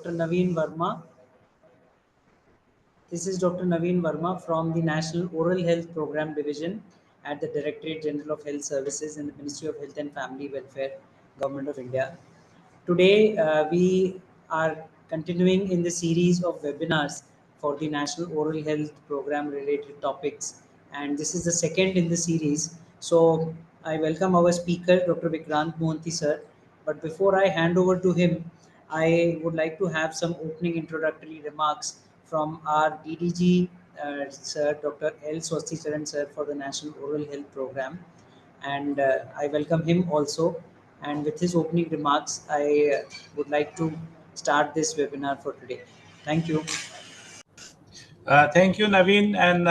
Dr. Naveen Verma. This is Dr. Naveen Verma from the National Oral Health Program Division at the Directorate General of Health Services in the Ministry of Health and Family Welfare, Government of India. Today, we are continuing in the series of webinars for the National Oral Health Program related topics, and this is the second in the series. So, I welcome our speaker, Dr. Vikrant Mohanty, sir. But before I hand over to him, I would like to have some opening introductory remarks from our DDG, sir, Dr. L. Swasticharan, sir, for the National Oral Health Program. And I welcome him also. And with his opening remarks, I would like to start this webinar for today. Thank you. Thank you, Naveen. And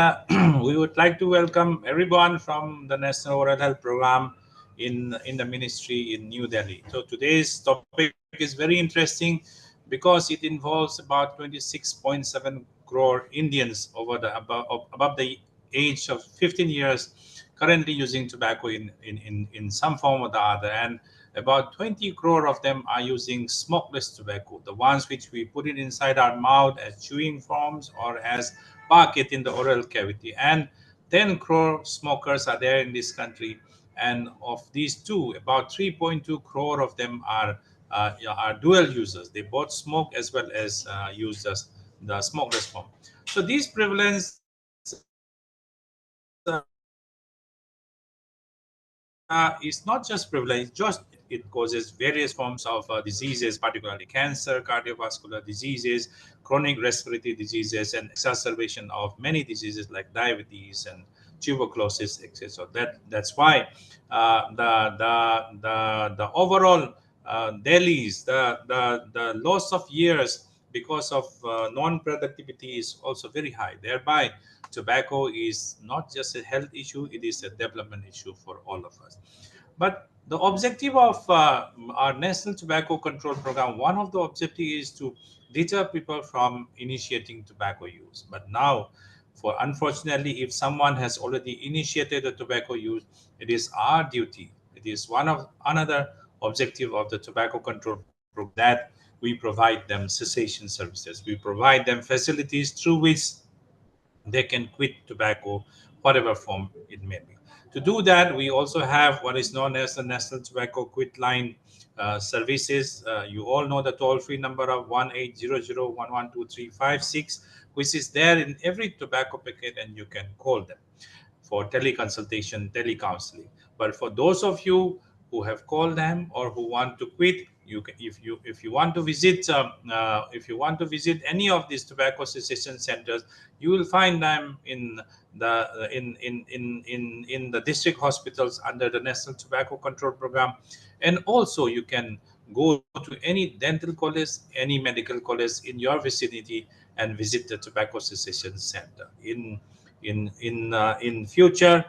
we would like to welcome everyone from the National Oral Health Program in the ministry in New Delhi. So today's topic is very interesting because it involves about 26.7 crore Indians above the age of 15 years currently using tobacco in some form or the other. And about 20 crore of them are using smokeless tobacco, the ones which we put it inside our mouth as chewing forms or as park it in the oral cavity. And 10 crore smokers are there in this country. And of these two, about 3.2 crore of them are dual users. They both smoke as well as use the smokeless form. So these prevalence is not just prevalent, it causes various forms of diseases, particularly cancer, cardiovascular diseases, chronic respiratory diseases, and exacerbation of many diseases like diabetes and tuberculosis, etc. That's why the overall Delhi's the loss of years because of non-productivity is also very high. Thereby, tobacco is not just a health issue, it is a development issue for all of us. But the objective of our National Tobacco Control Program, one of the objectives is to deter people from initiating tobacco use. But now, unfortunately, if someone has already initiated a tobacco use, it is our duty. It is another objective of the tobacco control program that we provide them cessation services. We provide them facilities through which they can quit tobacco, whatever form it may be. To do that, we also have what is known as the National Tobacco Quit Line services. You all know the toll-free number of 1-800-112356, which is there in every tobacco packet, and you can call them for teleconsultation, telecounseling. But for those of you who have called them or who want to quit, you can, if you want to visit any of these tobacco cessation centers, you will find them in the district hospitals under the National Tobacco Control Program, and also you can go to any dental college, any medical college in your vicinity and visit the tobacco cessation center. In future,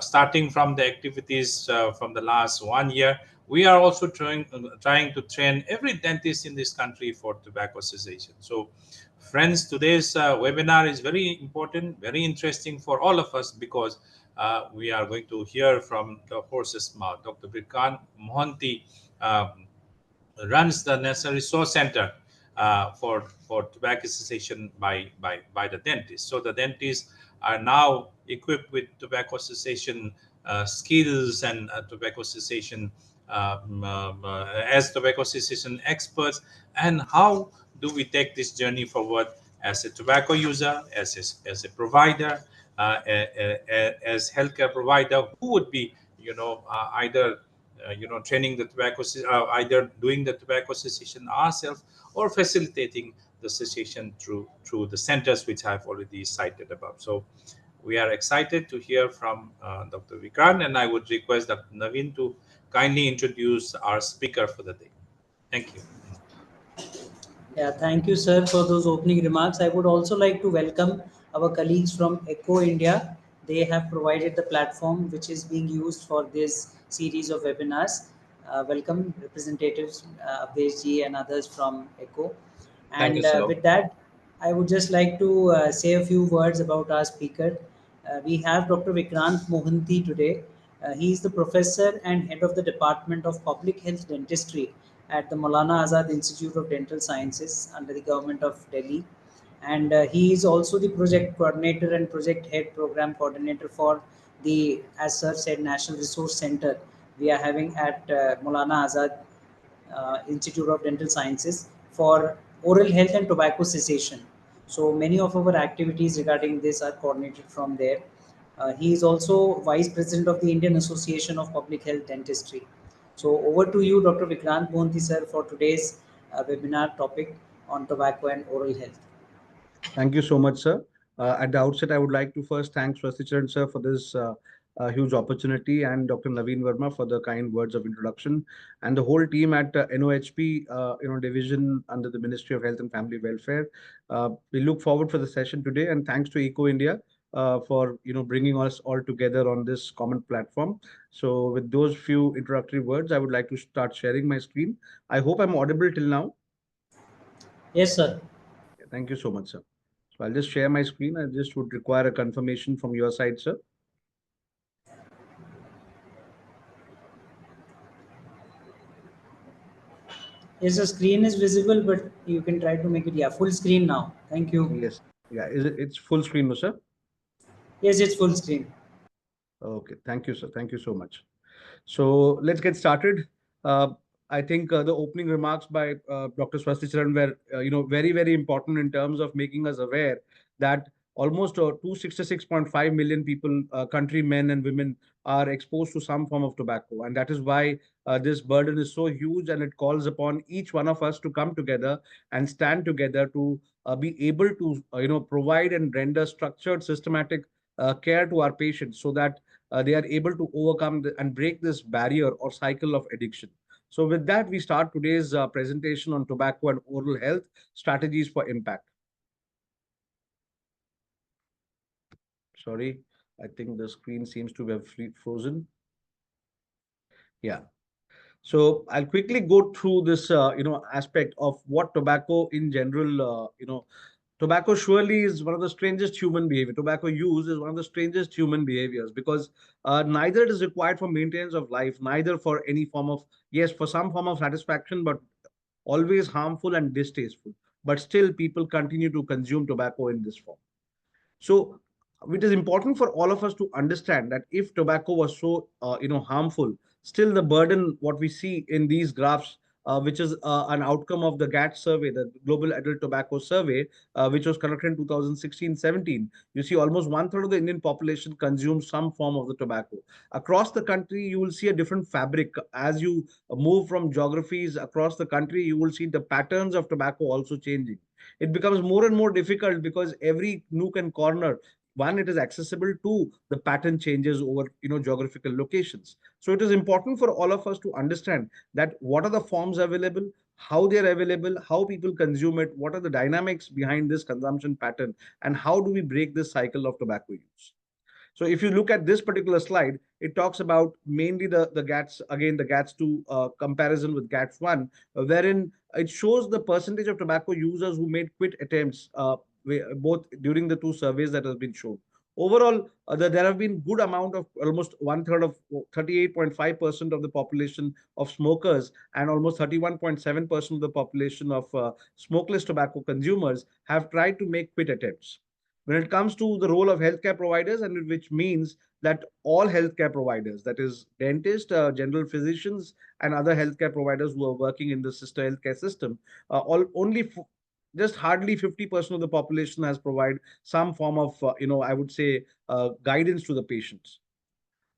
starting from the activities from the last 1 year, we are also trying to train every dentist in this country for tobacco cessation. So, friends, today's webinar is very important, very interesting for all of us, because we are going to hear from the horse's mouth. Dr. Vikrant Mohanty runs the National Resource Center for tobacco cessation by the dentist. So the dentists are now equipped with tobacco cessation skills and tobacco cessation as tobacco cessation experts. And how do we take this journey forward as a tobacco user, as a provider, as healthcare provider who would be, either training the tobacco, either doing the tobacco cessation ourselves or facilitating the cessation through the centers which I've already cited above. So we are excited to hear from Dr. Vikrant, and I would request Dr. Naveen to kindly introduce our speaker for the day. Thank you. Yeah, thank you, sir, for those opening remarks. I would also like to welcome our colleagues from ECHO India. They have provided the platform which is being used for this series of webinars. Welcome, representatives, Abdesh ji and others from ECHO. Thank you, And sir. with that, I would just like to say a few words about our speaker. We have Dr. Vikrant Mohanty today. He is the professor and head of the Department of Public Health Dentistry at the Maulana Azad Institute of Dental Sciences under the government of Delhi. And he is also the project coordinator and project head program coordinator for the, as sir said, National Resource Center we are having at Maulana Azad Institute of Dental Sciences for oral health and tobacco cessation. So many of our activities regarding this are coordinated from there. He is also Vice President of the Indian Association of Public Health Dentistry. So over to you, Dr. Vikrant Mohanty sir, for today's webinar topic on tobacco and oral health. Thank you so much, sir. At the outset, I would like to first thank Swastikcharan sir for this huge opportunity, and Dr. Naveen Verma for the kind words of introduction, and the whole team at NOHP, division under the Ministry of Health and Family Welfare. We look forward for the session today, and thanks to Eco India for bringing us all together on this common platform. So, with those few introductory words, I would like to start sharing my screen. I hope I'm audible till now. Yes, sir. Thank you so much, sir. So I'll just share my screen. I just would require a confirmation from your side, sir. Yes, the screen is visible, but you can try to make it, yeah, full screen now. Thank you. Yes. Yeah. It's full screen, no, sir? Yes, it's full screen. Okay. Thank you, sir. Thank you so much. So let's get started. Uh, I think the opening remarks by Dr. Swastikcharan were, very, very important in terms of making us aware that almost 266.5 million people, countrymen and women, are exposed to some form of tobacco. And that is why this burden is so huge, and it calls upon each one of us to come together and stand together to be able to, provide and render structured, systematic care to our patients so that they are able to overcome and break this barrier or cycle of addiction. So with that, we start today's presentation on tobacco and oral health strategies for impact. Sorry, I think the screen seems to have frozen. Yeah. So I'll quickly go through this, aspect of what tobacco in general, tobacco surely is one of the strangest human behavior. Tobacco use is one of the strangest human behaviors because neither it is required for maintenance of life, neither for any form of, yes, for some form of satisfaction, but always harmful and distasteful. But still, people continue to consume tobacco in this form. So it is important for all of us to understand that if tobacco was so harmful, still the burden what we see in these graphs, which is an outcome of the GATT survey, the Global Adult Tobacco Survey, which was conducted in 2016-17. You see almost one third of the Indian population consumes some form of the tobacco. Across the country, you will see a different fabric. As you move from geographies across the country, you will see the patterns of tobacco also changing. It becomes more and more difficult because every nook and corner, one, it is accessible, two, the pattern changes over geographical locations. So it is important for all of us to understand that what are the forms available, how they are available, how people consume it, what are the dynamics behind this consumption pattern, and how do we break this cycle of tobacco use. So if you look at this particular slide, it talks about mainly the GATS, again, the GATS2 comparison with GATS1, wherein it shows the percentage of tobacco users who made quit attempts, both during the two surveys that has been shown. Overall, there have been good amount of almost one third of 38.5% of the population of smokers and almost 31.7% of the population of smokeless tobacco consumers have tried to make quit attempts. When it comes to the role of healthcare providers, and which means that all healthcare providers, that is dentists, general physicians, and other healthcare providers who are working in the sister healthcare system, just hardly 50% of the population has provided some form of, I would say, guidance to the patients.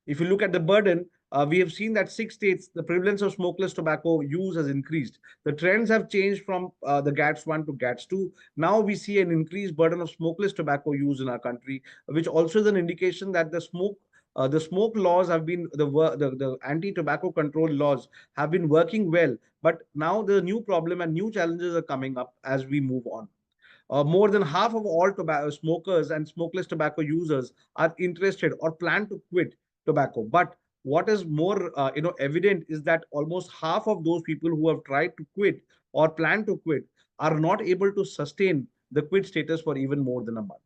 If you look at the burden, we have seen that 6 states, the prevalence of smokeless tobacco use has increased. The trends have changed from the GATS1 to GATS2. Now we see an increased burden of smokeless tobacco use in our country, which also is an indication that the smoke laws have been, the anti-tobacco control laws have been working well. But now the new problem and new challenges are coming up as we move on. More than half of all tobacco smokers and smokeless tobacco users are interested or plan to quit tobacco. But what is more, evident is that almost half of those people who have tried to quit or plan to quit are not able to sustain the quit status for even more than a month.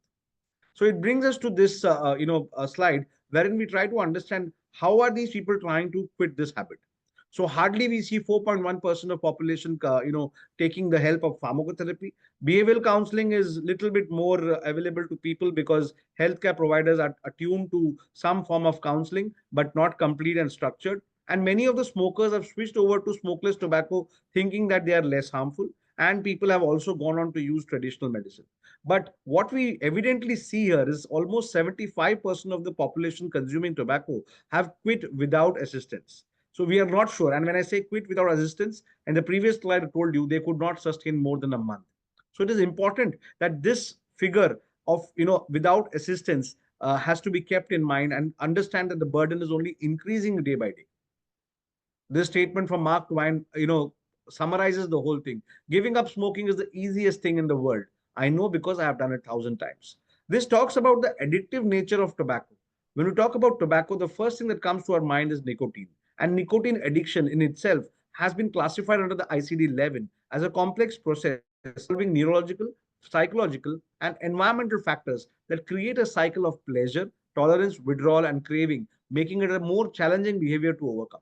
So it brings us to this, slide wherein we try to understand how are these people trying to quit this habit. So hardly we see 4.1% of population, taking the help of pharmacotherapy. Behavioral counseling is little bit more available to people because healthcare providers are attuned to some form of counseling, but not complete and structured. And many of the smokers have switched over to smokeless tobacco, thinking that they are less harmful. And people have also gone on to use traditional medicine. But what we evidently see here is almost 75% of the population consuming tobacco have quit without assistance. So we are not sure. And when I say quit without assistance, and the previous slide I told you, they could not sustain more than a month. So it is important that this figure of, without assistance has to be kept in mind and understand that the burden is only increasing day by day. This statement from Mark Twain, summarizes the whole thing. Giving up smoking is the easiest thing in the world. I know because I have done it 1,000 times. This talks about the addictive nature of tobacco. When we talk about tobacco, the first thing that comes to our mind is nicotine. And nicotine addiction in itself has been classified under the ICD-11 as a complex process involving neurological, psychological, and environmental factors that create a cycle of pleasure, tolerance, withdrawal, and craving, making it a more challenging behavior to overcome.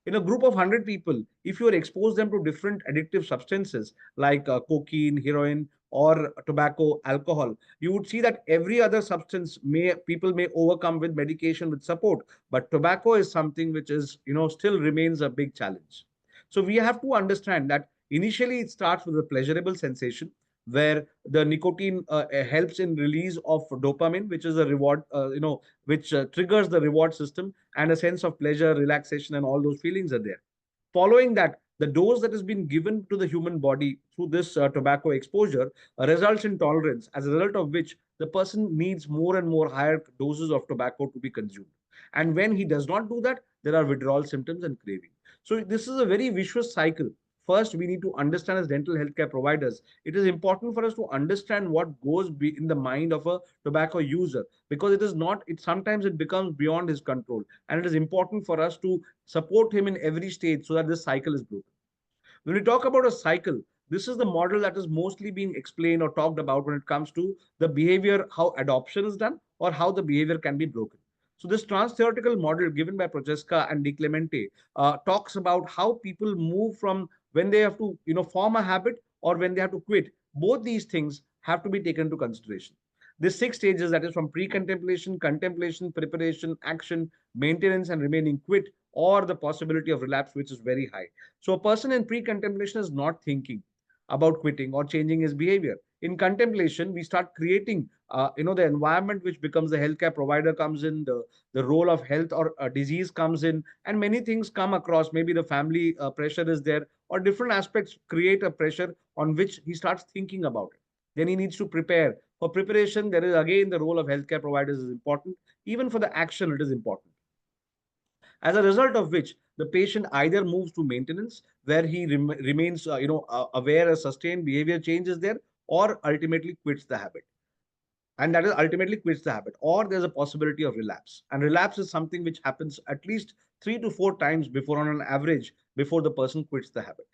In a group of 100 people, if you expose them to different addictive substances like cocaine, heroin, or tobacco, alcohol, you would see that every other substance people may overcome with medication, with support, but tobacco is something which is, still remains a big challenge. So we have to understand that initially it starts with a pleasurable sensation where the nicotine helps in release of dopamine, which is a reward, which triggers the reward system, and a sense of pleasure, relaxation, and all those feelings are there. Following that, the dose that has been given to the human body through this tobacco exposure results in tolerance, as a result of which the person needs more and more higher doses of tobacco to be consumed. And when he does not do that, there are withdrawal symptoms and craving. So this is a very vicious cycle. First, we need to understand as dental healthcare providers, it is important for us to understand what goes in the mind of a tobacco user, because it is not, it sometimes it becomes beyond his control. And it is important for us to support him in every stage so that this cycle is broken. When we talk about a cycle, this is the model that is mostly being explained or talked about when it comes to the behavior, how adoption is done, or how the behavior can be broken. So this trans-theoretical model given by Prochaska and De Clemente talks about how people move from when they have to, form a habit or when they have to quit. Both these things have to be taken into consideration. The 6 stages, that is from pre-contemplation, contemplation, preparation, action, maintenance, and remaining quit, or the possibility of relapse, which is very high. So a person in pre-contemplation is not thinking about quitting or changing his behavior. In contemplation, we start creating, the environment which becomes the healthcare provider comes in, the role of health or disease comes in, and many things come across. Maybe the family pressure is there, or different aspects create a pressure on which he starts thinking about it. Then he needs to prepare. For preparation, there is again the role of healthcare providers is important. Even for the action, it is important. As a result of which, the patient either moves to maintenance, where he remains, aware a sustained behavior change is there, or ultimately quits the habit. And that is ultimately quits the habit, or there's a possibility of relapse. And relapse is something which happens at least 3 to 4 times before, on an average, before the person quits the habit.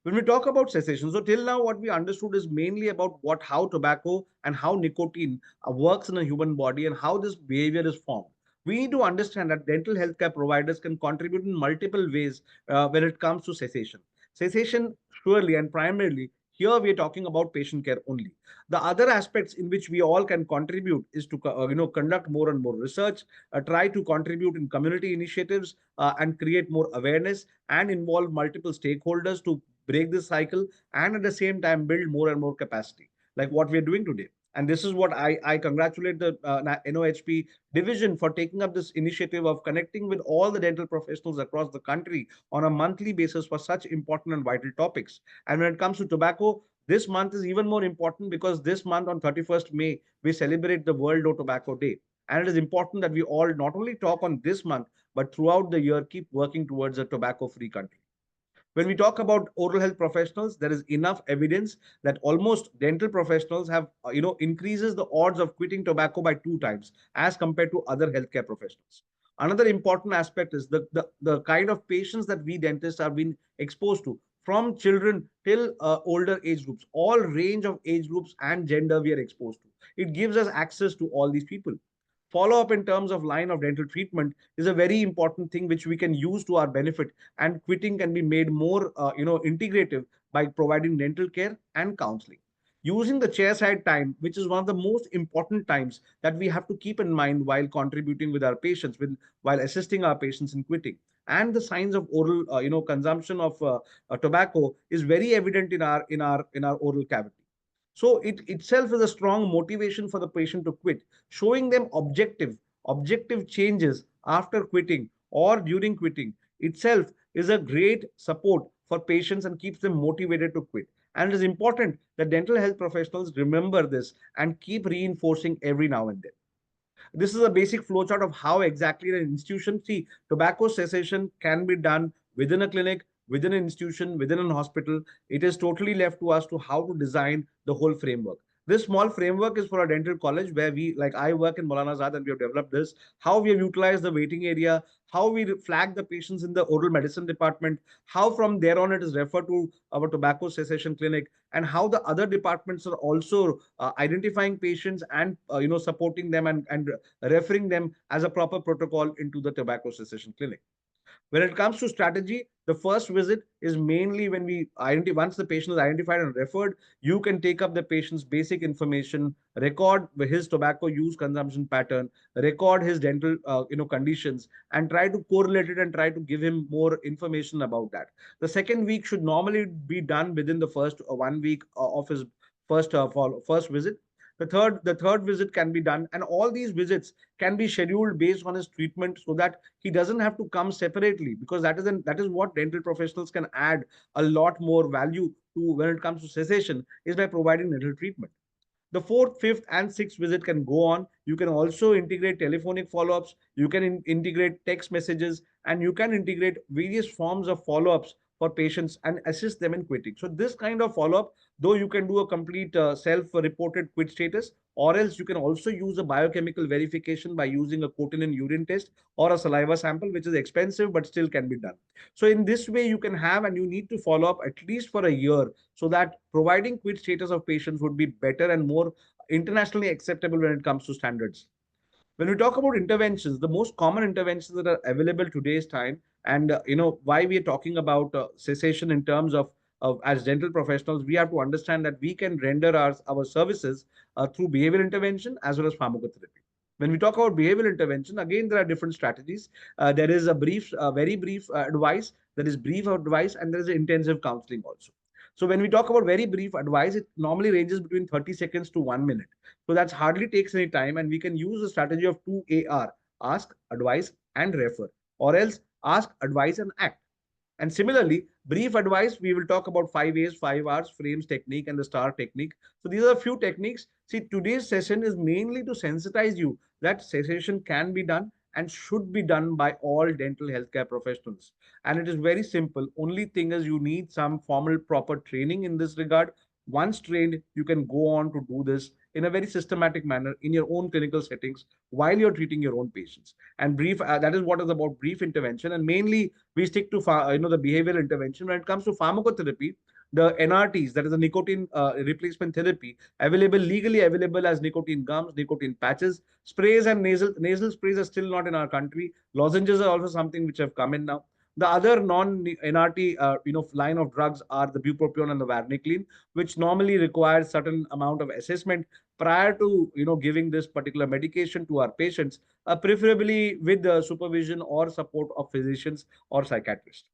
When we talk about cessation, so till now what we understood is mainly about how tobacco and how nicotine works in a human body and how this behavior is formed. We need to understand that dental healthcare providers can contribute in multiple ways when it comes to cessation. Cessation, surely and primarily, here we are talking about patient care only. The other aspects in which we all can contribute is to conduct more and more research, try to contribute in community initiatives, and create more awareness, and involve multiple stakeholders to break this cycle, and at the same time build more and more capacity, like what we are doing today. And this is what I congratulate the NOHP division for taking up this initiative of connecting with all the dental professionals across the country on a monthly basis for such important and vital topics. And when it comes to tobacco, this month is even more important because this month on 31st May, we celebrate the World No Tobacco Day. And it is important that we all not only talk on this month, but throughout the year, keep working towards a tobacco-free country. When we talk about oral health professionals, there is enough evidence that almost dental professionals have, increases the odds of quitting tobacco by 2 times as compared to other healthcare professionals. Another important aspect is the kind of patients that we dentists have been exposed to, from children till older age groups, all range of age groups and gender we are exposed to. It gives us access to all these people. Follow up in terms of line of dental treatment is a very important thing which we can use to our benefit, and quitting can be made more integrative by providing dental care and counseling. Using the chairside time, which is one of the most important times that we have to keep in mind while contributing with our patients, while assisting our patients in quitting. And the signs of oral consumption of tobacco is very evident in our oral cavity. So it itself is a strong motivation for the patient to quit. Showing them objective changes after quitting or during quitting itself is a great support for patients and keeps them motivated to quit. And it is important that dental health professionals remember this and keep reinforcing every now and then. This is a basic flowchart of how exactly an institution see tobacco cessation can be done within a clinic, within an institution, within an hospital. It is totally left to us to how to design the whole framework. This small framework is for a dental college where we, like I work in Maulana Azad, and we have developed this, how we have utilized the waiting area, how we flag the patients in the oral medicine department, how from there on it is referred to our tobacco cessation clinic, and how the other departments are also identifying patients and supporting them and referring them as a proper protocol into the tobacco cessation clinic. When it comes to strategy, the first visit is mainly when we identify, once the patient is identified and referred, you can take up the patient's basic information, record his tobacco use consumption pattern, record his dental conditions, and try to correlate it and try to give him more information about that. The second week should normally be done within the first 1 week of his first visit. The third visit can be done, and all these visits can be scheduled based on his treatment so that he doesn't have to come separately, because that is what dental professionals can add a lot more value to when it comes to cessation, is by providing dental treatment. The fourth, fifth, and sixth visit can go on. You can also integrate telephonic follow-ups. You can integrate text messages, and you can integrate various forms of follow-ups for patients and assist them in quitting. So this kind of follow-up, though you can do a complete self-reported quit status, or else you can also use a biochemical verification by using a cotin in urine test or a saliva sample, which is expensive but still can be done. So in this way, you can have, and you need to follow up at least for a year, so that providing quit status of patients would be better and more internationally acceptable when it comes to standards. When we talk about interventions, the most common interventions that are available today's time, and why we are talking about cessation in terms of as dental professionals, we have to understand that we can render our services through behavioral intervention as well as pharmacotherapy. When we talk about behavioral intervention, again, there are different strategies. There is a very brief advice, there is brief advice, and there is intensive counseling also. So when we talk about very brief advice, it normally ranges between 30 seconds to 1 minute. So that hardly takes any time, and we can use the strategy of 2AR: ask, advise, and refer, or else ask, advise, and act. And similarly, brief advice, we will talk about 5 A's, 5 R's, frames technique, and the star technique. So these are a few techniques. See, today's session is mainly to sensitize you that cessation can be done and should be done by all dental healthcare professionals. And it is very simple. Only thing is you need some formal, proper training in this regard. Once trained, you can go on to do this in a very systematic manner in your own clinical settings while you're treating your own patients. And brief, that is what is about brief intervention. And mainly we stick to the behavioral intervention. When it comes to pharmacotherapy, the NRTs, that is the nicotine replacement therapy, legally available as nicotine gums, nicotine patches, sprays, and nasal sprays are still not in our country. Lozenges are also something which have come in now. The other non-NRT line of drugs are the bupropion and the varenicline, which normally require certain amount of assessment prior to giving this particular medication to our patients, preferably with the supervision or support of physicians or psychiatrists.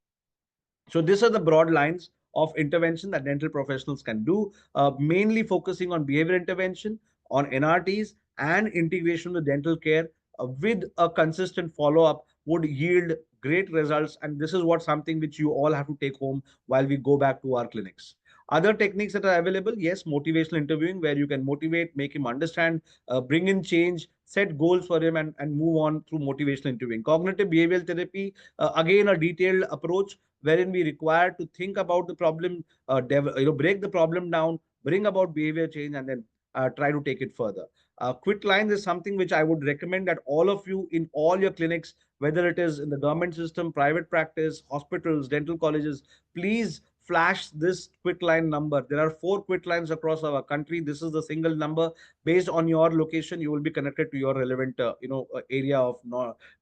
So these are the broad lines of intervention that dental professionals can do, mainly focusing on behavior intervention, on NRTs, and integration with dental care with a consistent follow-up would yield great results. And this is what something which you all have to take home while we go back to our clinics. Other techniques that are available, yes, motivational interviewing, where you can motivate, make him understand, bring in change, set goals for him, and move on through motivational interviewing. Cognitive behavioral therapy, again, a detailed approach wherein we require to think about the problem, break the problem down, bring about behavior change, and then try to take it further. Quit lines is something which I would recommend that all of you in all your clinics, whether it is in the government system, private practice, hospitals, dental colleges, please flash this quit line number. There are 4 quit lines across our country. This is the single number. Based on your location, you will be connected to your relevant area of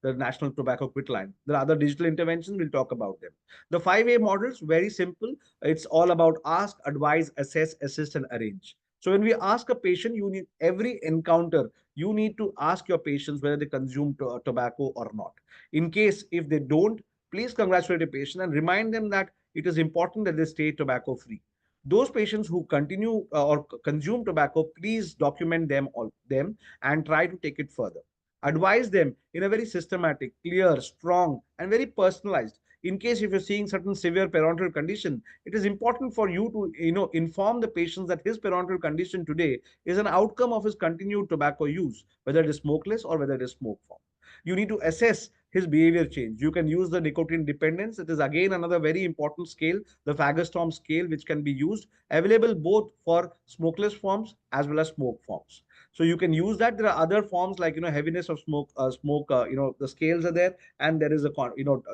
the national tobacco quit line. There are other digital interventions. We'll talk about them. The 5A models, very simple. It's all about ask, advise, assess, assist, and arrange. So when we ask a patient, you need every encounter, you need to ask your patients whether they consume tobacco or not. In case if they don't, please congratulate a patient and remind them that it is important that they stay tobacco free. Those patients who continue or consume tobacco, please document them and try to take it further. Advise them in a very systematic, clear, strong, and very personalized. In case if you're seeing certain severe periodontal condition, it is important for you to inform the patients that his periodontal condition today is an outcome of his continued tobacco use, whether it is smokeless or whether it is smoke form. You need to assess his behavior change. You can use the nicotine dependence. It is again another very important scale, the Fagerstorm scale, which can be used, available both for smokeless forms as well as smoke forms. So you can use that. There are other forms like heaviness of smoke. The scales are there, and there is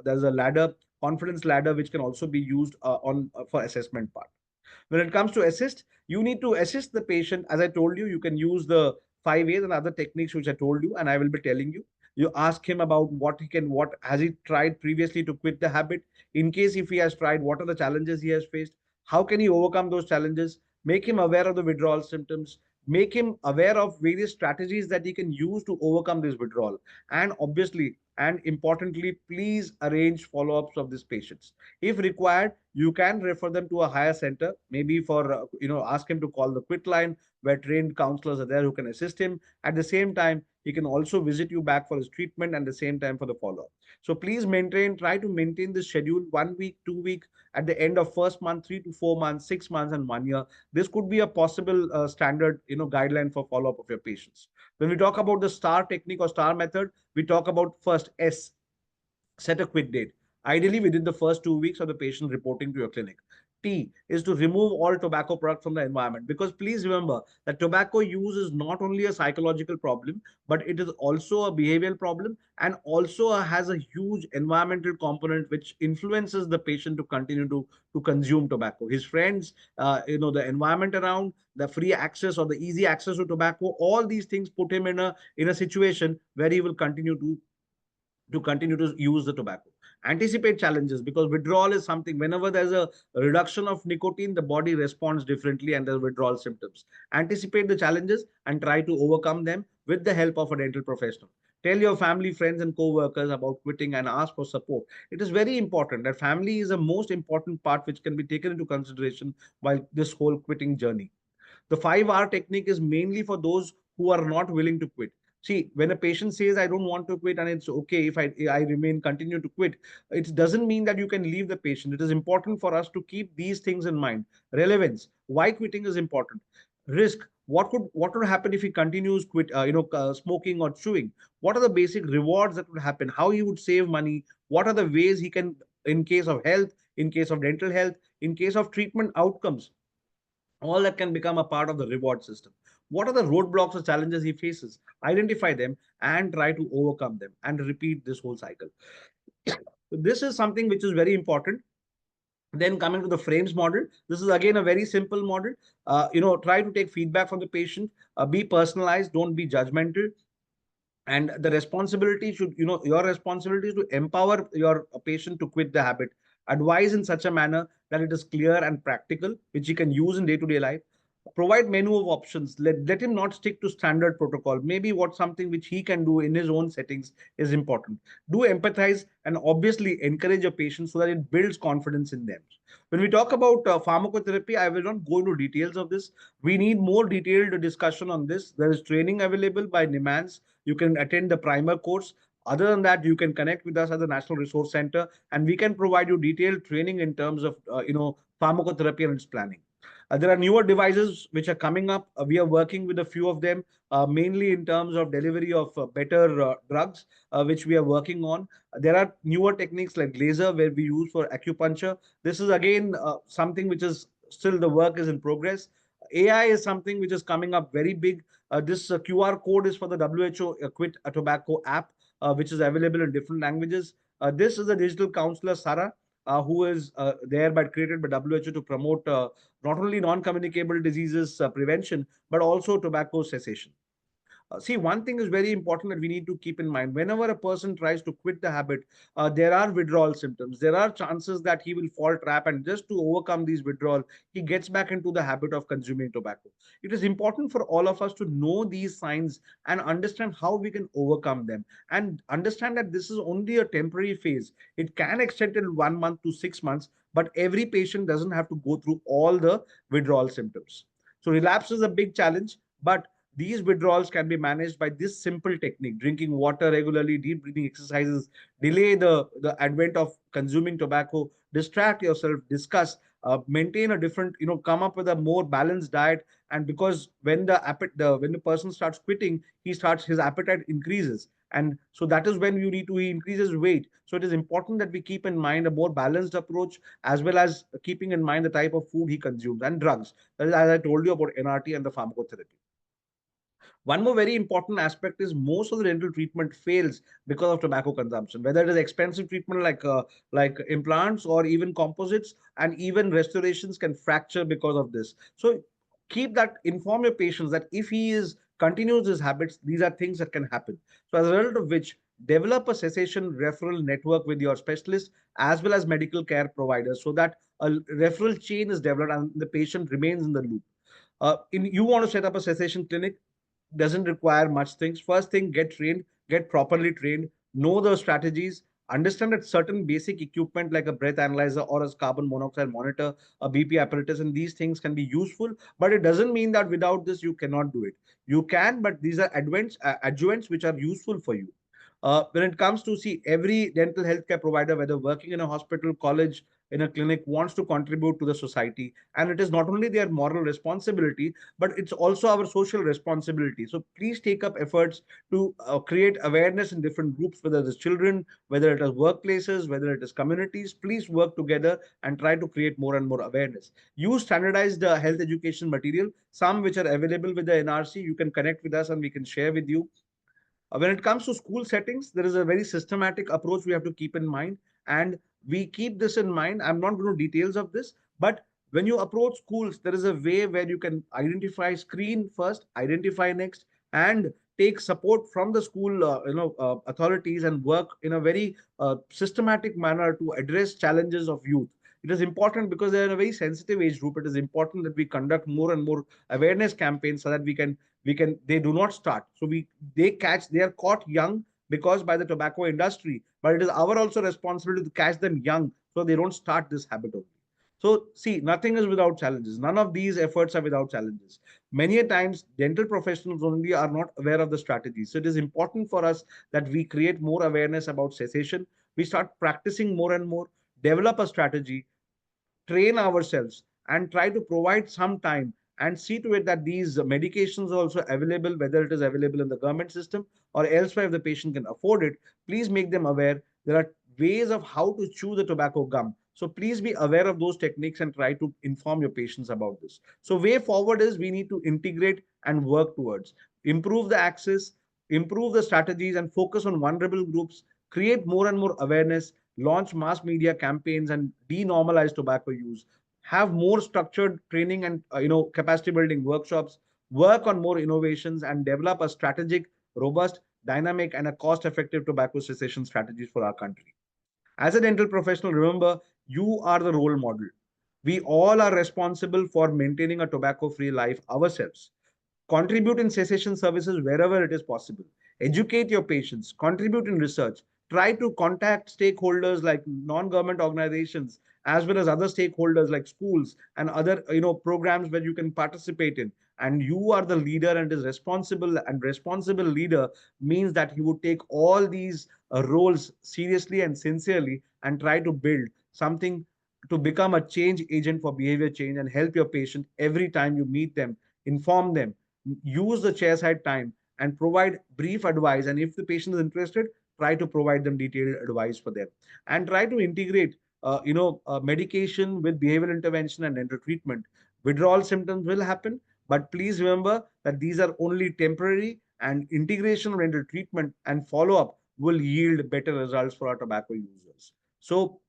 there's a ladder, confidence ladder, which can also be used on for assessment part. When it comes to assist, you need to assist the patient. As I told you, you can use the 5 A's and other techniques which I told you, and I will be telling you. You ask him about what has he tried previously to quit the habit. In case if he has tried, what are the challenges he has faced? How can he overcome those challenges? Make him aware of the withdrawal symptoms. Make him aware of various strategies that he can use to overcome this withdrawal. And obviously, and importantly, please arrange follow-ups of these patients. If required, you can refer them to a higher center, maybe for, ask him to call the quit line where trained counselors are there who can assist him. At the same time, he can also visit you back for his treatment and the same time for the follow-up. So please try to maintain this schedule 1 week, 2 week, at the end of first month, 3 to 4 months, 6 months, and 1 year. This could be a possible standard, guideline for follow-up of your patients. When we talk about the STAR technique or STAR method, we talk about first S, set a quit date, ideally within the first 2 weeks of the patient reporting to your clinic. T is to remove all tobacco products from the environment, because please remember that tobacco use is not only a psychological problem, but it is also a behavioral problem, and also has a huge environmental component which influences the patient to continue to consume tobacco. His friends, the environment around, the free access or the easy access to tobacco, all these things put him in a situation where he will continue to use the tobacco. Anticipate challenges, because withdrawal is something, whenever there's a reduction of nicotine, the body responds differently and there's withdrawal symptoms. Anticipate the challenges and try to overcome them with the help of a dental professional. Tell your family, friends, and co-workers about quitting and ask for support. It is very important that family is the most important part which can be taken into consideration while this whole quitting journey. The 5R technique is mainly for those who are not willing to quit. See, when a patient says, I don't want to quit, and it's okay if I remain, continue to quit, it doesn't mean that you can leave the patient. It is important for us to keep these things in mind. Relevance, why quitting is important. Risk, what would happen if he continues smoking or chewing? What are the basic rewards that would happen? How he would save money? What are the ways he can, in case of health, in case of dental health, in case of treatment outcomes? All that can become a part of the reward system. What are the roadblocks or challenges he faces? Identify them and try to overcome them and repeat this whole cycle. This is something which is very important. Then coming to the frames model, this is again a very simple model. Try to take feedback from the patient, be personalized, don't be judgmental. And the responsibility should, your responsibility is to empower your patient to quit the habit. Advise in such a manner that it is clear and practical, which he can use in day-to-day life. Provide menu of options. Let him not stick to standard protocol. Maybe what something which he can do in his own settings is important. Do empathize and obviously encourage your patients so that it builds confidence in them. When we talk about pharmacotherapy, I will not go into details of this. We need more detailed discussion on this. There is training available by NIMANS. You can attend the primer course. Other than that, you can connect with us at the National Resource Center, and we can provide you detailed training in terms of pharmacotherapy and its planning. There are newer devices which are coming up. We are working with a few of them, mainly in terms of delivery of better drugs, which we are working on. There are newer techniques like laser, where we use for acupuncture. This is again something which is still, the work is in progress. AI is something which is coming up very big. This QR code is for the WHO Quit Tobacco app, which is available in different languages. This is a digital counselor, Sarah. who is thereby created by WHO to promote not only non-communicable diseases prevention, but also tobacco cessation. See, one thing is very important that we need to keep in mind. Whenever a person tries to quit the habit, there are withdrawal symptoms. There are chances that he will fall trap, and just to overcome these withdrawal, he gets back into the habit of consuming tobacco. It is important for all of us to know these signs and understand how we can overcome them, and understand that this is only a temporary phase. It can extend till 1 month to 6 months, but every patient doesn't have to go through all the withdrawal symptoms. So relapse is a big challenge, but these withdrawals can be managed by this simple technique: drinking water regularly, deep breathing exercises, delay the advent of consuming tobacco, distract yourself, discuss, maintain a different, come up with a more balanced diet. And because when the person starts quitting, his appetite increases. And so that is when he increases weight. So it is important that we keep in mind a more balanced approach, as well as keeping in mind the type of food he consumes and drugs. That is, as I told you about NRT and the pharmacotherapy. One more very important aspect is most of the dental treatment fails because of tobacco consumption, whether it is expensive treatment like implants or even composites, and even restorations can fracture because of this. So inform your patients that if he is continues his habits, these are things that can happen. So as a result of which, develop a cessation referral network with your specialist as well as medical care providers, so that a referral chain is developed and the patient remains in the loop. You want to set up a cessation clinic, doesn't require much things. First thing, get trained, get properly trained, know the strategies, understand that certain basic equipment like a breath analyzer or a carbon monoxide monitor, a BP apparatus, and these things can be useful, but it doesn't mean that without this you cannot do it. You can, but these are adjuvants which are useful for you. When it comes to, see, every dental healthcare provider, whether working in a hospital, college, in a clinic, wants to contribute to the society. And it is not only their moral responsibility, but it's also our social responsibility. So please take up efforts to create awareness in different groups, whether it is children, whether it is workplaces, whether it is communities. Please work together and try to create more and more awareness. Use standardized health education material, some which are available with the NRC. You can connect with us and we can share with you. When it comes to school settings, there is a very systematic approach we have to keep in mind. And we keep this in mind. I'm not going to details of this, but when you approach schools, there is a way where you can identify, screen first, identify next, and take support from the school authorities, and work in a very systematic manner to address challenges of youth. It is important because they're in a very sensitive age group. It is important that we conduct more and more awareness campaigns, so that we can they do not start. So they are caught young because by the tobacco industry, but it is our also responsibility to catch them young so they don't start this habit only. So see, nothing is without challenges. None of these efforts are without challenges. Many a times dental professionals only are not aware of the strategies. So it is important for us that we create more awareness about cessation. We start practicing more and more, develop a strategy, train ourselves, and try to provide some time, and see to it that these medications are also available, whether it is available in the government system or elsewhere. If the patient can afford it, please make them aware. There are ways of how to chew the tobacco gum. So please be aware of those techniques and try to inform your patients about this. So way forward is we need to integrate and work towards improve the access, improve the strategies, and focus on vulnerable groups, create more and more awareness, launch mass media campaigns, and denormalize tobacco use, have more structured training and capacity building workshops, work on more innovations, and develop a strategic, robust, dynamic, and a cost effective tobacco cessation strategies for our country. As a dental professional, remember, you are the role model. We all are responsible for maintaining a tobacco free life ourselves. Contribute in cessation services wherever it is possible. Educate your patients, contribute in research, try to contact stakeholders like non-government organizations, as well as other stakeholders like schools and other programs where you can participate in. And you are the leader and is responsible, and responsible leader means that you would take all these roles seriously and sincerely, and try to build something to become a change agent for behavior change, and help your patient every time you meet them, inform them, use the chairside time, and provide brief advice. And if the patient is interested, try to provide them detailed advice for them, and try to integrate medication with behavioral intervention and dental treatment. Withdrawal symptoms will happen, but please remember that these are only temporary, and integration of dental treatment and follow up will yield better results for our tobacco users. So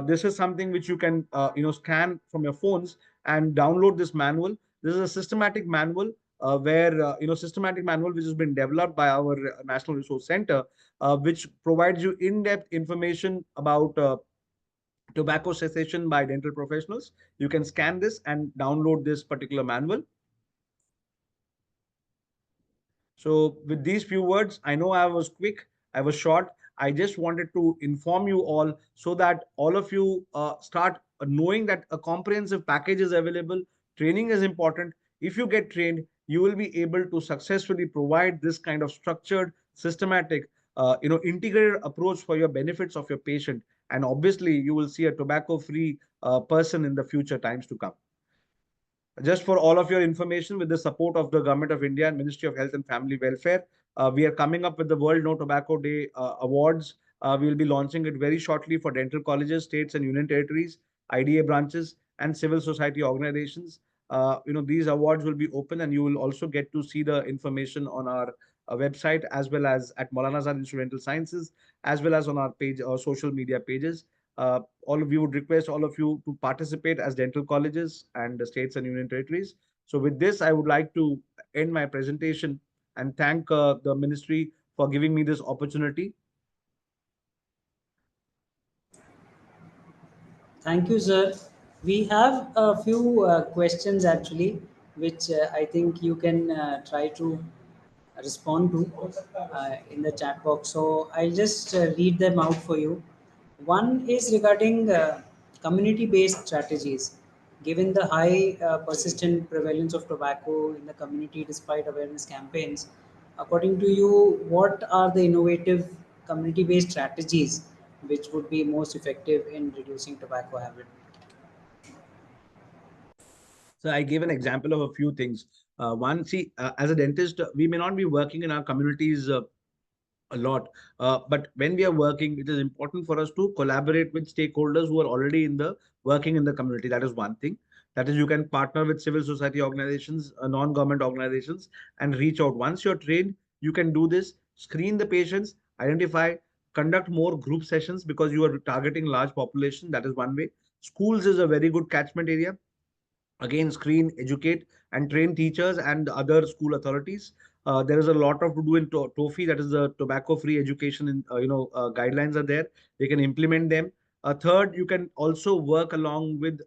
This is something which you can scan from your phones and download this manual. This is a systematic manual where systematic manual which has been developed by our National Resource Center, which provides you in-depth information about tobacco cessation by dental professionals. You can scan this and download this particular manual. So with these few words, I know I was quick, I was short. I just wanted to inform you all so that all of you start knowing that a comprehensive package is available. Training is important. If you get trained, you will be able to successfully provide this kind of structured, systematic, integrated approach for your benefits of your patient. And obviously, you will see a tobacco-free person in the future times to come. Just for all of your information, with the support of the Government of India and Ministry of Health and Family Welfare, we are coming up with the World No Tobacco Day Awards. We will be launching it very shortly for dental colleges, states and union territories, IDA branches, and civil society organizations. These awards will be open, and you will also get to see the information on our website, as well as at Maulana Azad Instrumental Sciences, as well as on our page or social media pages. All of you would request all of you to participate as dental colleges and the states and union territories. So with this, I would like to end my presentation and thank the ministry for giving me this opportunity. Thank you, sir. We have a few questions actually, which I think you can try to respond to in the chat box. So I'll just read them out for you. One is regarding community-based strategies. Given the high persistent prevalence of tobacco in the community despite awareness campaigns, according to you, what are the innovative community-based strategies which would be most effective in reducing tobacco habit? So I gave an example of a few things. One, see, as a dentist, we may not be working in our communities a lot. But when we are working, it is important for us to collaborate with stakeholders who are already in the working in the community. That is one thing. That is, you can partner with civil society organizations, non-government organizations, and reach out. Once you're trained, you can do this, screen the patients, identify, conduct more group sessions because you are targeting large population. That is one way. Schools is a very good catchment area. Again, screen, educate, and train teachers and other school authorities. There is a lot of to do in TOFI, that is the tobacco free education in, guidelines are there. They can implement them. Third, you can also work along with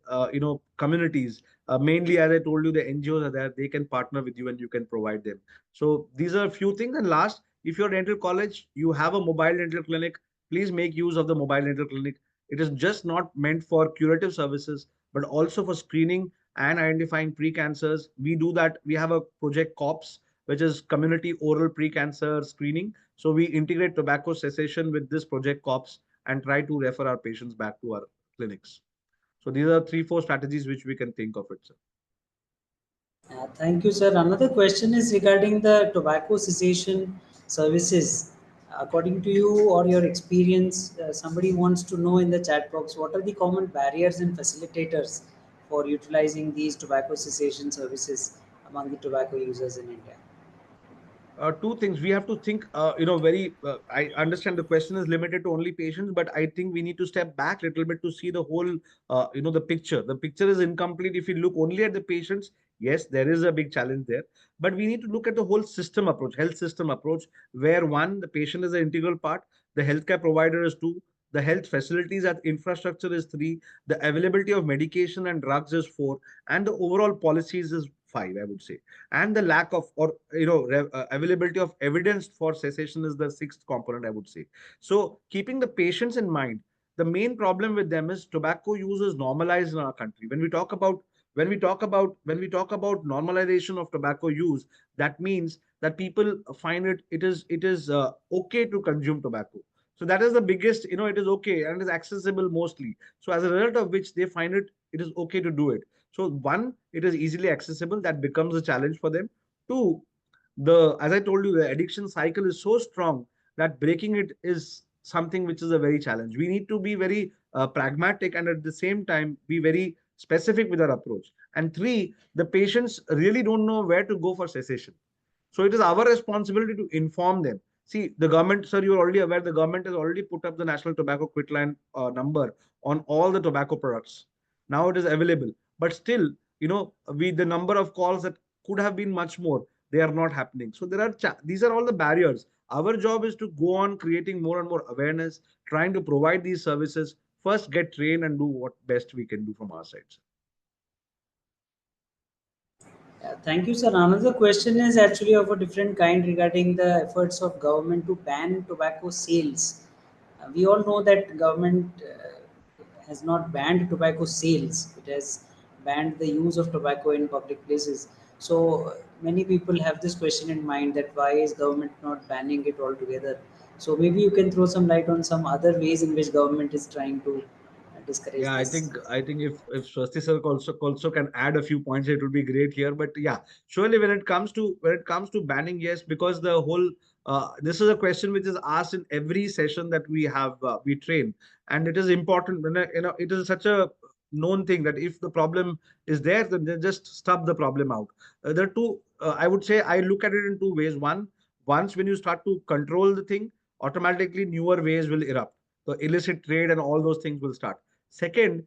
communities. Mainly, as I told you, the NGOs are there. They can partner with you and you can provide them. So these are a few things. And last, if you're a dental college, you have a mobile dental clinic, please make use of the mobile dental clinic. It is just not meant for curative services, but also for screening and identifying pre-cancers. We do that. We have a project COPS, which is community oral pre-cancer screening. So we integrate tobacco cessation with this project COPS and try to refer our patients back to our clinics. So these are 3, 4 strategies which we can think of it, sir. Thank you, sir. Another question is regarding the tobacco cessation services. According to you or your experience, somebody wants to know in the chat box what are the common barriers and facilitators for utilizing these tobacco cessation services among the tobacco users in India? Two things we have to think, I understand the question is limited to only patients, but I think we need to step back a little bit to see the whole, the picture is incomplete if you look only at the patients. Yes, there is a big challenge there, but we need to look at the whole system approach, health system approach, where one, the patient is an integral part, the healthcare provider is two, the health facilities at infrastructure is three, the availability of medication and drugs is four, and the overall policies is five, I would say. And the lack of, or availability of evidence for cessation is the sixth component, I would say. So keeping the patients in mind, the main problem with them is tobacco use is normalized in our country. When we talk about normalization of tobacco use, that means that people find it is okay to consume tobacco. So that is the biggest, it is okay and it is accessible mostly. So as a result of which they find it is okay to do it. So one, it is easily accessible. That becomes a challenge for them. Two, as I told you, the addiction cycle is so strong that breaking it is something which is a very challenge. We need to be very pragmatic and at the same time be very specific with our approach. And three, the patients really don't know where to go for cessation. So it is our responsibility to inform them. See, the government, sir, you're already aware, the government has already put up the national tobacco quitline number on all the tobacco products. Now it is available, but still, the number of calls that could have been much more, they are not happening. So these are all the barriers. Our job is to go on creating more and more awareness, trying to provide these services. First, get trained and do what best we can do from our side. Thank you, sir. Another question is actually of a different kind regarding the efforts of government to ban tobacco sales. We all know that government has not banned tobacco sales; it has banned the use of tobacco in public places. So many people have this question in mind that why is government not banning it altogether? So maybe you can throw some light on some other ways in which government is trying to discourage Yeah, I this. think I think if Swasti sir also can add a few points, it would be great here. But yeah, surely when it comes to banning, yes, because the whole this is a question which is asked in every session that we train, and it is important. It is such a known thing that if the problem is there, then they just stop the problem out. There are two. I would say I look at it in two ways. One, once when you start to control the thing, automatically newer ways will erupt. The illicit trade and all those things will start. Second,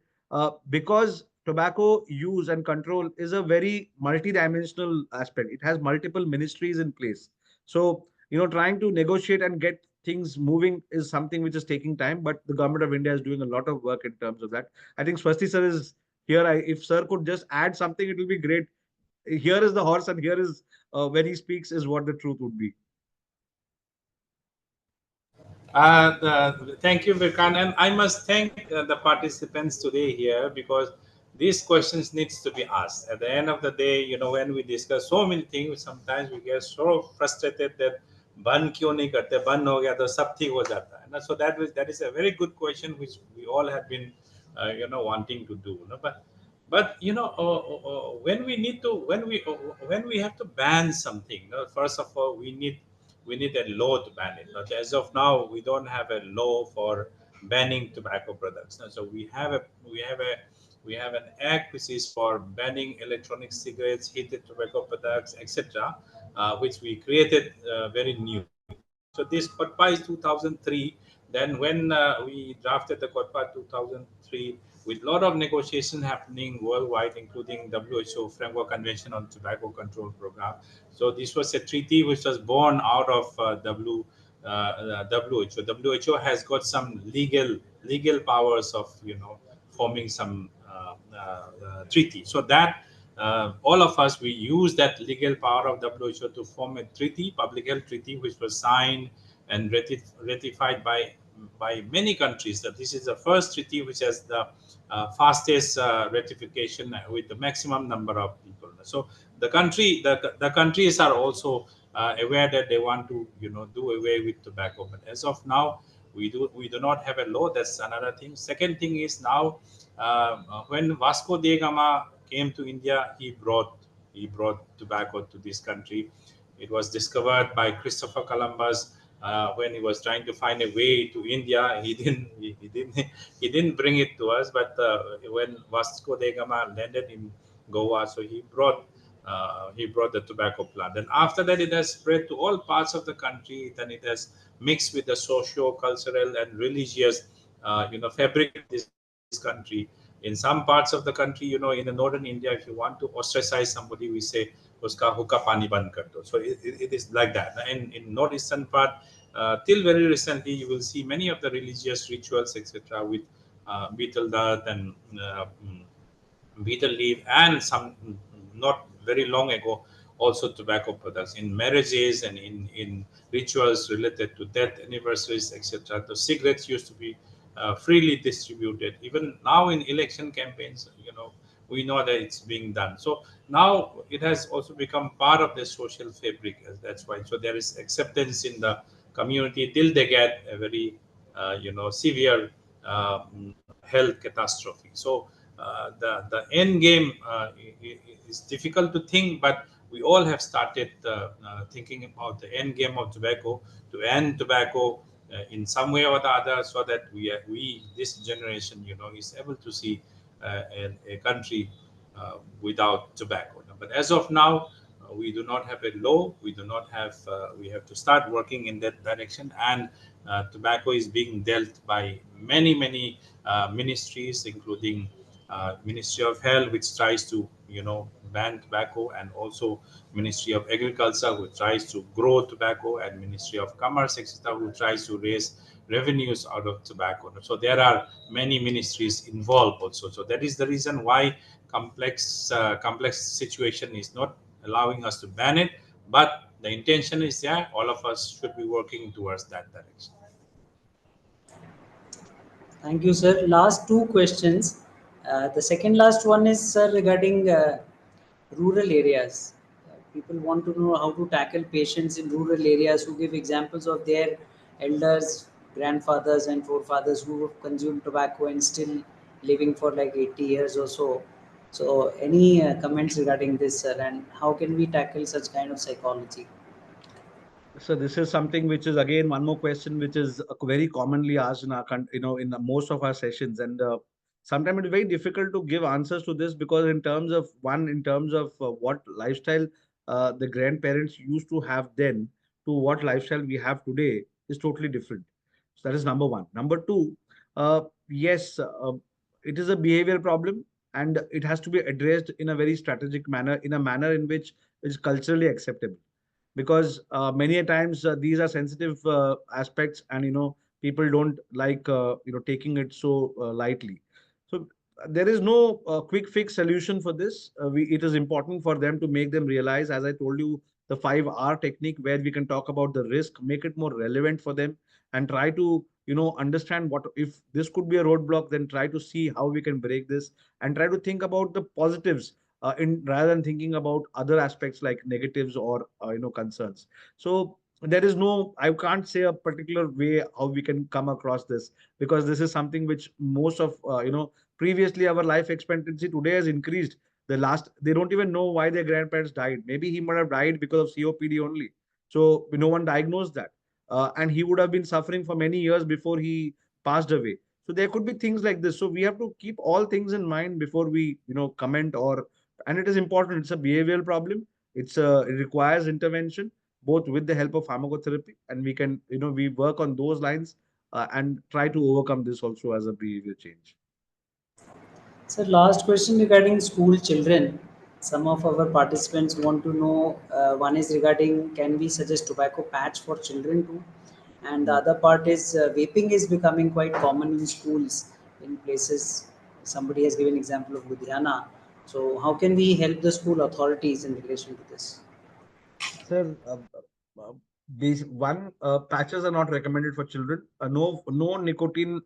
because tobacco use and control is a very multidimensional aspect, it has multiple ministries in place. So, trying to negotiate and get things moving is something which is taking time, but the government of India is doing a lot of work in terms of that. I think Swasti sir is here. If sir could just add something, it will be great. Here is the horse, and here is when he speaks, is what the truth would be. Thank you, Vikrant, and I must thank the participants today here because these questions needs to be asked. At the end of the day, when we discuss so many things, sometimes we get so frustrated that ban क्यों नहीं करते, ban हो गया तो सब ठीक हो जाता है ना. So that is a very good question which we all have been wanting to do. But when we need to when we have to ban something, first of all we need a law to ban it. But as of now, we don't have a law for banning tobacco products. So we have an act which is for banning electronic cigarettes, heated tobacco products, etc., which we created very new. So this COTPA is 2003. Then when we drafted the COTPA 2003, with a lot of negotiation happening worldwide, including WHO Framework Convention on Tobacco Control Program. So this was a treaty which was born out of WHO. WHO has got some legal powers of forming some treaty. So that all of us, we use that legal power of WHO to form a treaty, public health treaty, which was signed and ratified by many countries. That this is the first treaty which has the fastest ratification with the maximum number of people. So the countries are also aware that they want to do away with tobacco. But as of now, we do not have a law. That's another thing. Second thing is now when Vasco da Gama came to India, he brought tobacco to this country. It was discovered by Christopher Columbus when he was trying to find a way to India. He didn't bring it to us, but when Vasco da Gama landed in Goa, so he brought the tobacco plant. And after that, it has spread to all parts of the country. Then it has mixed with the socio-cultural and religious, fabric of this country. In some parts of the country, in the northern India, if you want to ostracize somebody, we say uska hookah pani band kar do. So it is like that. In northeastern part, till very recently, you will see many of the religious rituals, etc., with betel dust and betel leaf, and some not very long ago also tobacco products in marriages and in rituals related to death anniversaries, etc. The cigarettes used to be freely distributed. Even now in election campaigns, we know that it's being done. So now it has also become part of the social fabric. That's why. So there is acceptance in the community till they get a very severe health catastrophe. So the end game is difficult to think, but we all have started thinking about the end game of tobacco, to end tobacco in some way or the other, so that we this generation is able to see a country without tobacco. But as of now, we do not have a law. We do not have. We have to start working in that direction. And tobacco is being dealt by many ministries, including Ministry of Health, which tries to ban tobacco, and also Ministry of Agriculture, which tries to grow tobacco, and Ministry of Commerce, etc., who tries to raise revenues out of tobacco. So there are many ministries involved also. So that is the reason why complex situation is not allowing us to ban it, but the intention is there. All of us should be working towards that direction. Thank you, sir. Last two questions. The second last one is, sir, regarding rural areas. People want to know how to tackle patients in rural areas who give examples of their elders, grandfathers, and forefathers who have consumed tobacco and still living for like 80 years or so. So, any comments regarding this, sir, and how can we tackle such kind of psychology? So this is something which is again one more question which is very commonly asked in our in most of our sessions, and sometimes it is very difficult to give answers to this because in terms of what lifestyle the grandparents used to have then to what lifestyle we have today is totally different. So that is number one. Number two, yes, it is a behavior problem and it has to be addressed in a very strategic manner, in a manner in which is culturally acceptable, because many a times these are sensitive aspects, and people don't like taking it so lightly. So there is no quick fix solution for this. It is important for them to make them realize, as I told you, the 5R technique, where we can talk about the risk, make it more relevant for them, and try to understand what if this could be a roadblock, then try to see how we can break this, and try to think about the positives in rather than thinking about other aspects like negatives or concerns. So there is no, I can't say a particular way how we can come across this, because this is something which most of previously our life expectancy today has increased. They don't even know why their grandparents died. Maybe he might have died because of COPD only, so no one diagnosed that, and he would have been suffering for many years before he passed away. So there could be things like this. So we have to keep all things in mind before we comment, or and it is important. It's a behavioral problem. It requires intervention both with the help of pharmacotherapy, and we can we work on those lines and try to overcome this also as a behavior change. Sir, last question regarding school children. Some of our participants want to know, one is regarding, can we suggest tobacco patch for children too? And the Mm. other part is, vaping is becoming quite common in schools in places. Somebody has given example of Ludhiana. So how can we help the school authorities in relation to this? Sir, patches are not recommended for children. No nicotine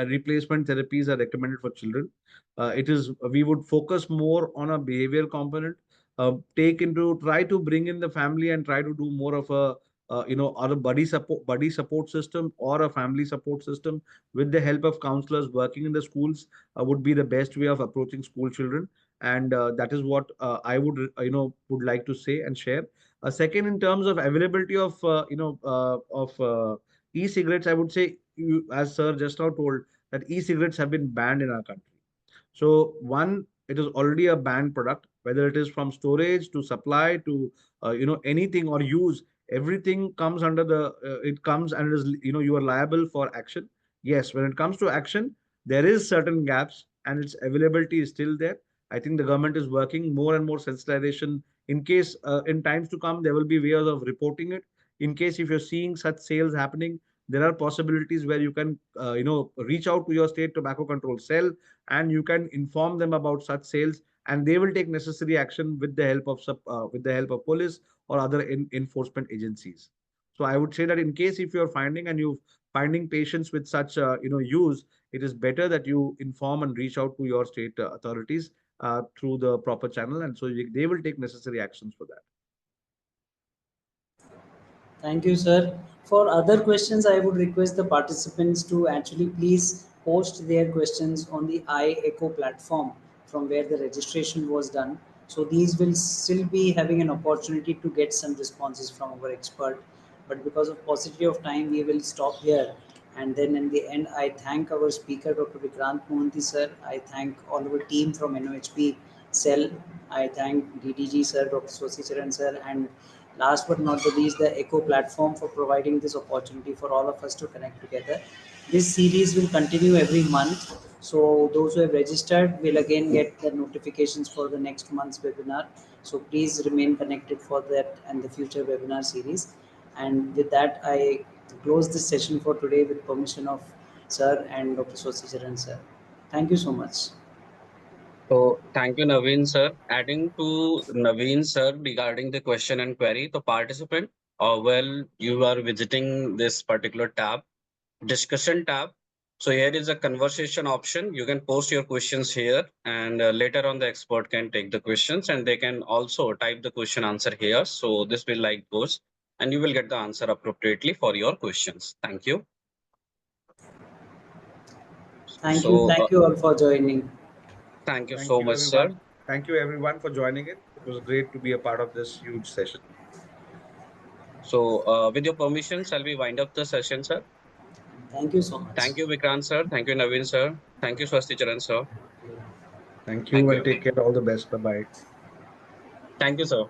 replacement therapies are recommended for children. It is We would focus more on a behavioral component. Try to bring in the family and try to do more of a or a buddy support system or a family support system with the help of counselors working in the schools would be the best way of approaching school children, and that is what I would like to say and share. Second, in terms of availability of e-cigarettes, I would say, as sir just now told, that e-cigarettes have been banned in our country. So one, it is already a banned product, whether it is from storage to supply to anything or use, everything comes under it comes and it is you are liable for action. Yes, when it comes to action, there is certain gaps and its availability is still there. I think the government is working more and more sensitization. In case in times to come, there will be ways of reporting it. In case if you're seeing such sales happening, there are possibilities where you can reach out to your state tobacco control cell, and you can inform them about such sales, and they will take necessary action with the help of police or other enforcement agencies. So I would say that in case if you're finding and you finding patients with such use, it is better that you inform and reach out to your state authorities through the proper channel, and so they will take necessary actions for that. Thank you, sir. For other questions, I would request the participants to actually please post their questions on the iEcho platform from where the registration was done. So these will still be having an opportunity to get some responses from our expert. But because of paucity of time, we will stop here. And then in the end, I thank our speaker, Dr. Vikrant Mohanty, sir. I thank all our team from NOHP, cell. I thank DDG sir, Dr. Swasicharan sir, and last but not the least, the ECHO platform for providing this opportunity for all of us to connect together. This series will continue every month. So those who have registered will again get the notifications for the next month's webinar. So please remain connected for that and the future webinar series. And with that, I close this session for today with permission of sir and Dr. Swasicharan sir. Thank you so much. So thank you, Naveen sir. Adding to Naveen sir regarding the question and query, the participant, well, you are visiting this particular tab, discussion tab. So here is a conversation option. You can post your questions here, and later on the expert can take the questions, and they can also type the question answer here. So this will like goes, and you will get the answer appropriately for your questions. Thank you. Thank you all for joining. Thank you Thank so you, much, sir. everyone. Thank you, everyone, for joining it. It was great to be a part of this huge session. So with your permission, shall we wind up the session, sir? Thank you so much. Thank you, Vikrant sir. Thank you, Naveen sir. Thank you, Swasticharan sir. Thank Thank you you. and take care. All the best. Bye bye. Thank you, sir.